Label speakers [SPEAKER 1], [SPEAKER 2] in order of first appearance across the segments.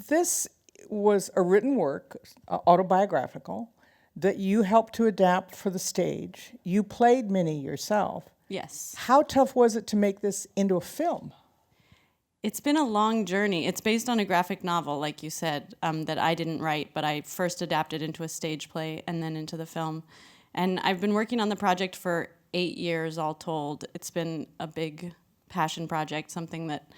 [SPEAKER 1] This was a written work, autobiographical, that you helped to adapt for the stage. You played Minnie yourself.
[SPEAKER 2] Yes.
[SPEAKER 1] How tough was it to make this into a film?
[SPEAKER 2] It's been a long journey. It's based on a graphic novel, like you said, that I didn't write, but I first adapted into a stage play and then into the film. And I've been working on the project for 8 years, all told. It's been a big passion project, something that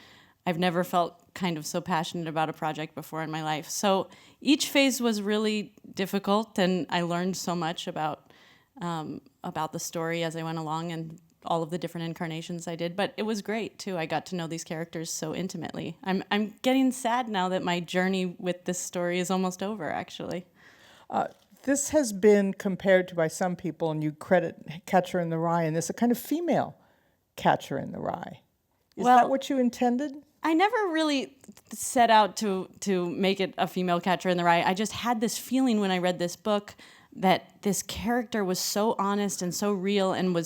[SPEAKER 2] I've never felt kind of so passionate about a project before in my life. So each phase was really difficult, and I learned so much about the story as I went along and all of the different incarnations I did. But it was great, too. I got to know these characters so intimately. I'm getting sad now that my journey with this story is almost over, actually.
[SPEAKER 1] This has been compared to, by some people, and you credit Catcher in the Rye in this, a kind of female Catcher in the Rye. Is that what you intended?
[SPEAKER 2] I never really set out to make it a female Catcher in the Rye. I just had this feeling when I read this book that this character was so honest and so real, and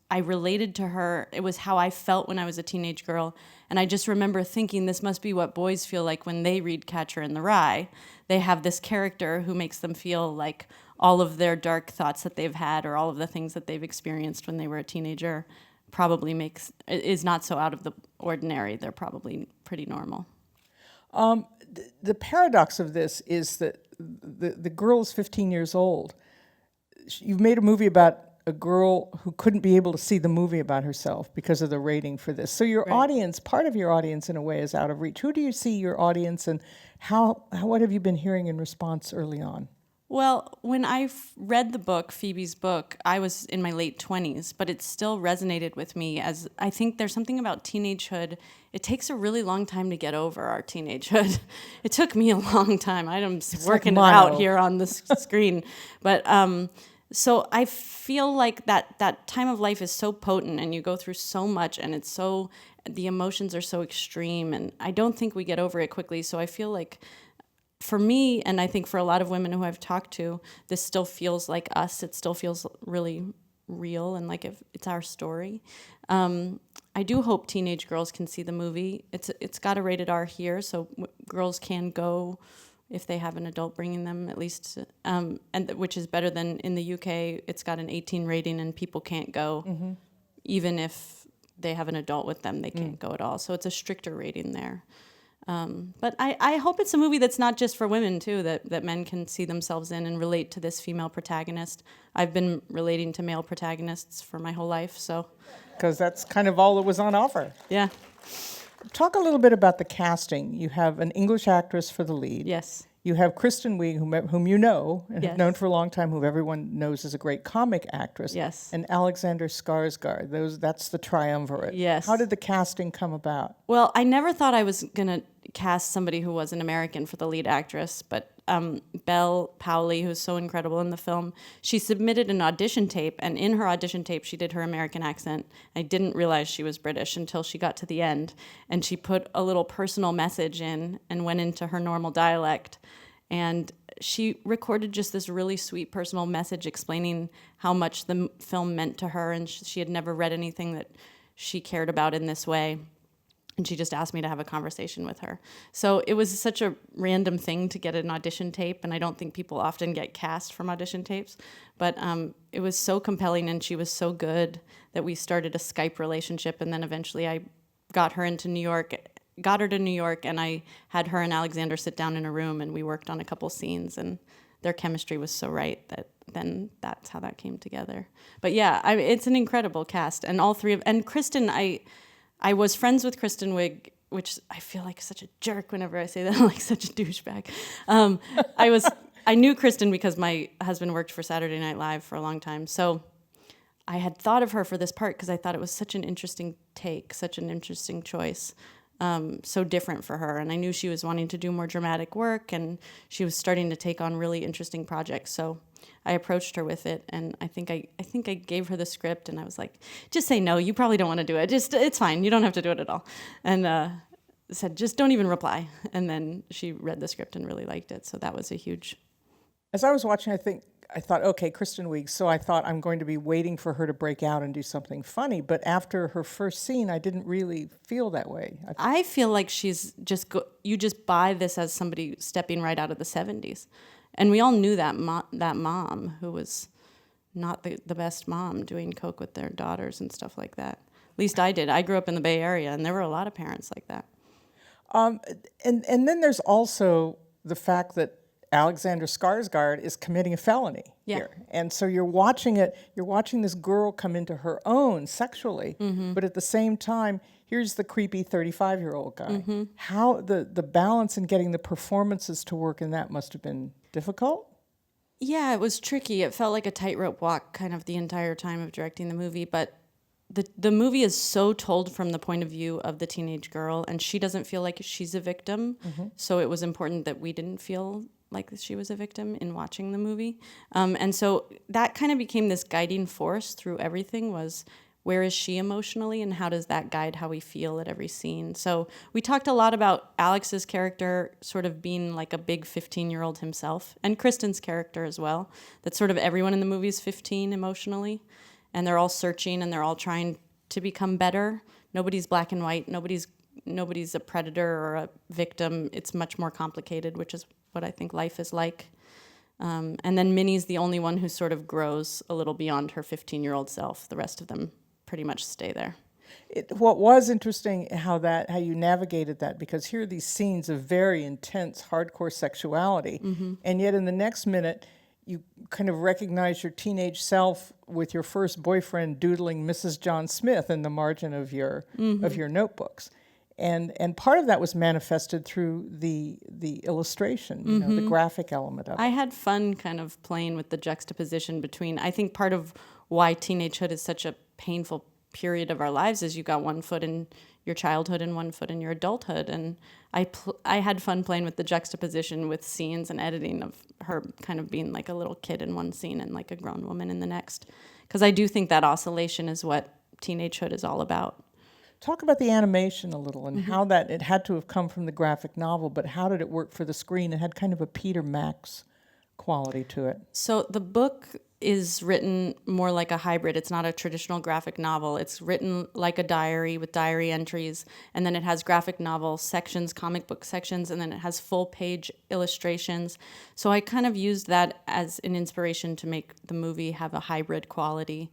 [SPEAKER 2] I related to her. It was how I felt when I was a teenage girl. And I just remember thinking this must be what boys feel like when they read Catcher in the Rye. They have this character who makes them feel like all of their dark thoughts that they've had or all of the things that they've experienced when they were a teenager probably is not so out of the ordinary. They're probably pretty normal.
[SPEAKER 1] The paradox of this is that the girl is 15 years old. You've made a movie about a girl who couldn't be able to see the movie about herself because of the rating for this. So your audience, part of your audience in a way, is out of reach. Who do you see your audience, and what have you been hearing in response early on?
[SPEAKER 2] Well, when I read the book, Phoebe's book, I was in my late 20s, but it still resonated with me, as I think there's something about teenagehood. It takes a really long time to get over our teenagehood. It took me a long time. I'm working it out here on the screen. But so I feel like that time of life is so potent, and you go through so much, and the emotions are so extreme, and I don't think we get over it quickly. So I feel like, for me, and I think for a lot of women who I've talked to, this still feels like us. It still feels really real and like if it's our story. I do hope teenage girls can see the movie. It's got a rated R here, so girls can go if they have an adult bringing them, at least, which is better than in the UK. It's got an 18 rating, and people can't go, even if they have an adult with them. They can't go at all. So it's a stricter rating there. But I hope it's a movie that's not just for women, too, that men can see themselves in and relate to this female protagonist. I've been relating to male protagonists for my whole life, so.
[SPEAKER 1] Because that's kind of all that was on offer.
[SPEAKER 2] Yeah.
[SPEAKER 1] Talk a little bit about the casting. You have an English actress for the lead.
[SPEAKER 2] Yes.
[SPEAKER 1] You have Kristen Wiig, whom you know and have
[SPEAKER 2] Yes.
[SPEAKER 1] known for a long time, who everyone knows is a great comic actress.
[SPEAKER 2] Yes.
[SPEAKER 1] And Alexander Skarsgård. That's the triumvirate.
[SPEAKER 2] Yes.
[SPEAKER 1] How did the casting come about?
[SPEAKER 2] Well, I never thought I was going to cast somebody who was an American for the lead actress, but Belle Powley, who's so incredible in the film, she submitted an audition tape, and in her audition tape, she did her American accent. I didn't realize she was British until she got to the end, and she put a little personal message in and went into her normal dialect, and she recorded just this really sweet personal message explaining how much the film meant to her, and she had never read anything that she cared about in this way. And she just asked me to have a conversation with her. So it was such a random thing to get an audition tape, and I don't think people often get cast from audition tapes. But it was so compelling, and she was so good that we started a Skype relationship, and then eventually I got her to New York, and I had her and Alexander sit down in a room, and we worked on a couple scenes, and their chemistry was so right that then that's how that came together. But yeah, it's an incredible cast, and all three and Kristen, I was friends with Kristen Wiig, which I feel like such a jerk whenever I say that, like such a douchebag. I knew Kristen because my husband worked for Saturday Night Live for a long time. So I had thought of her for this part because I thought it was such an interesting take, such an interesting choice, so different for her. And I knew she was wanting to do more dramatic work, and she was starting to take on really interesting projects. So I approached her with it, and I think I gave her the script, and I was like, just say no, you probably don't want to do it. It's fine, you don't have to do it at all. And said, just don't even reply. And then she read the script and really liked it, so that was a huge...
[SPEAKER 1] As I was watching, I think I thought, okay, Kristen Wiig. So I thought I'm going to be waiting for her to break out and do something funny. But after her first scene, I didn't really feel that way.
[SPEAKER 2] I feel like she's just you just buy this as somebody stepping right out of the 70s. And we all knew that that mom who was not the best mom doing coke with their daughters and stuff like that. At least I did. I grew up in the Bay Area, and there were a lot of parents like that.
[SPEAKER 1] And then there's also the fact that Alexander Skarsgård is committing a felony here. And so you're watching this girl come into her own sexually, but at the same time, here's the creepy 35-year-old guy. How the balance in getting the performances to work in that must have been difficult?
[SPEAKER 2] Yeah, it was tricky. It felt like a tightrope walk kind of the entire time of directing the movie, but the movie is so told from the point of view of the teenage girl, and she doesn't feel like she's a victim. So it was important that we didn't feel like she was a victim in watching the movie. And so that kind of became this guiding force through everything, was where is she emotionally and how does that guide how we feel at every scene? So we talked a lot about Alex's character sort of being like a big 15-year-old himself, and Kristen's character as well, that sort of everyone in the movie is 15 emotionally, and they're all searching and they're all trying to become better. Nobody's black and white. Nobody's a predator or a victim. It's much more complicated, which is what I think life is like. And then Minnie's the only one who sort of grows a little beyond her 15-year-old self. The rest of them pretty much stay there.
[SPEAKER 1] What was interesting how you navigated that, because here are these scenes of very intense, hardcore sexuality, and yet in the next minute, you kind of recognize your teenage self with your first boyfriend doodling Mrs. John Smith in the margin of your notebooks. And part of that was manifested through the illustration, the graphic element of it.
[SPEAKER 2] I had fun kind of playing with the juxtaposition between, I think part of why teenagehood is such a painful period of our lives is you got one foot in your childhood and one foot in your adulthood. And I had fun playing with the juxtaposition with scenes and editing of her kind of being like a little kid in one scene and like a grown woman in the next. Because I do think that oscillation is what teenagehood is all about.
[SPEAKER 1] Talk about the animation a little and how that it had to have come from the graphic novel, but how did it work for the screen? It had kind of a Peter Max quality to it.
[SPEAKER 2] So the book is written more like a hybrid. It's not a traditional graphic novel. It's written like a diary with diary entries, and then it has graphic novel sections, comic book sections, and then it has full page illustrations. So I kind of used that as an inspiration to make the movie have a hybrid quality.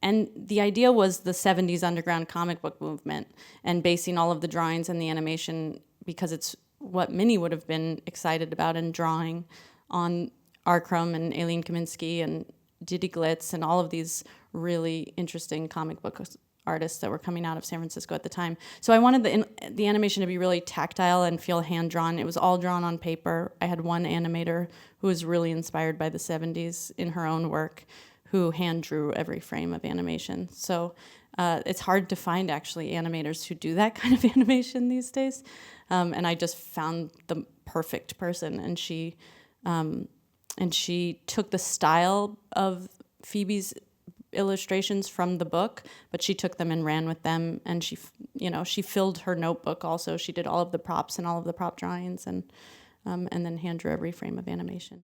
[SPEAKER 2] And the idea was the 70s underground comic book movement and basing all of the drawings and the animation, because it's what Minnie would have been excited about and drawing, on Arkrum and Aileen Kaminsky and Didi Glitz and all of these really interesting comic book artists that were coming out of San Francisco at the time. So I wanted the animation to be really tactile and feel hand-drawn. It was all drawn on paper. I had one animator who was really inspired by the 70s in her own work, who hand-drew every frame of animation. So it's hard to find, actually, animators who do that kind of animation these days. And I just found the perfect person, and she took the style of Phoebe's illustrations from the book, but she took them and ran with them, and she filled her notebook also. She did all of the props and all of the prop drawings, and then hand drew every frame of animation.